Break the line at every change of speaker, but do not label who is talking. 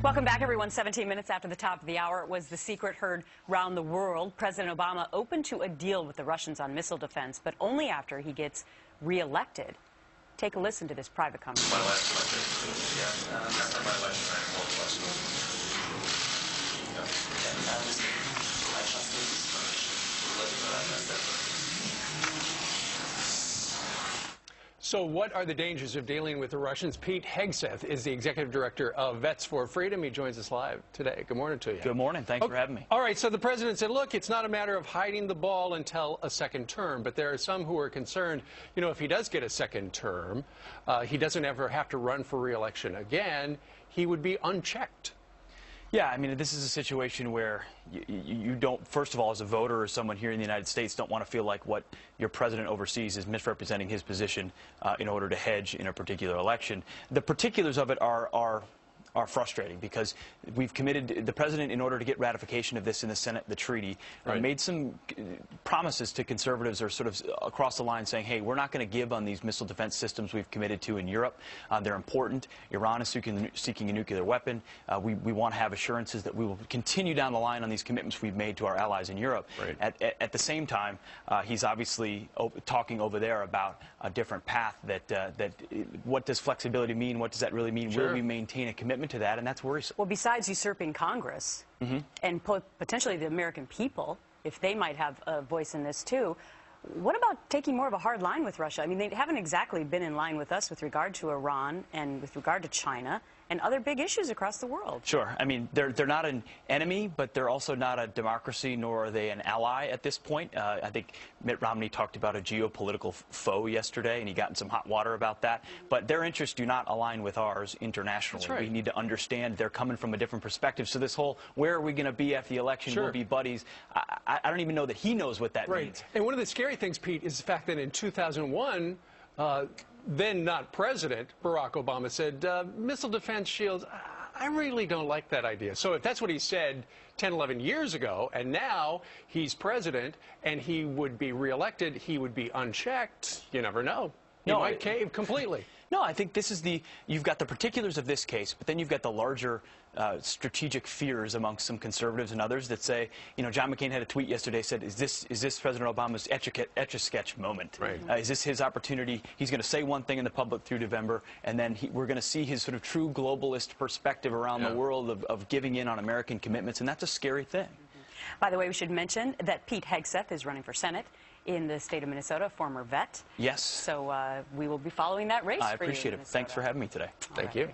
Welcome back, everyone. 17 minutes after the top of the hour, it was the secret heard round the world. President Obama opened to a deal with the Russians on missile defense, but only after he gets reelected. Take a listen to this private conversation.
My wife's elected. Yeah, that's not my wife and I hold question. I trust this information.
So what are the dangers of dealing with the Russians? Pete Hegseth is the executive director of Vets for Freedom. He joins us live today. Good morning to you.
Good morning. Thanks for having me.
All right, so the president said, look, it's not a matter of hiding the ball until a second term, but there are some who are concerned, you know, if he does get a second term, he doesn't ever have to run for re-election again. He would be unchecked.
Yeah, I mean, this is a situation where you don't, first of all, as a voter or someone here in the United States, don't want to feel like what your president oversees is misrepresenting his position in order to hedge in a particular election. The particulars of it are frustrating because we've committed, the president, in order to get ratification of this in the Senate, the treaty, made some promises to conservatives or sort of across the line saying, hey, we're not going to give on these missile defense systems we've committed to in Europe. They're important. Iran is seeking a nuclear weapon. We want to have assurances that we will continue down the line on these commitments we've made to our allies in Europe. At the same time, he's obviously talking over there about a different path that what does flexibility mean? What does that really mean? Will we maintain a commitment to that? And that's worrisome.
Well, besides usurping Congress and potentially the American people, if they might have a voice in this too, what about taking more of a hard line with Russia? I mean, they haven't exactly been in line with us with regard to Iran and with regard to China and other big issues across the world.
Sure. I mean, they're not an enemy, but they're also not a democracy, nor are they an ally at this point. I think Mitt Romney talked about a geopolitical foe yesterday, and he got in some hot water about that. But their interests do not align with ours internationally. We need to understand they're coming from a different perspective. So this whole, where are we going to be after the election? We'll be buddies. I don't even know that he knows what that means.
And one of the scary things, Pete, is the fact that in 2001, then not President Barack Obama said, missile defense shields, I really don't like that idea. So if that's what he said 10, 11 years ago, and now he's president and he would be reelected, he would be unchecked, you never know. He might cave completely.
No, I think this is you've got the particulars of this case, but then you've got the larger strategic fears amongst some conservatives and others that say, you know, John McCain had a tweet yesterday, said, is this President Obama's etch-a-sketch moment? Is this his opportunity? He's going to say one thing in the public through November, and then we're going to see his sort of true globalist perspective around the world of giving in on American commitments, and that's a scary thing.
By the way, we should mention that Pete Hegseth is running for Senate in the state of Minnesota, former vet.
Yes.
So we will be following that race for you.
I appreciate it. Thanks for having me today.
Thank you.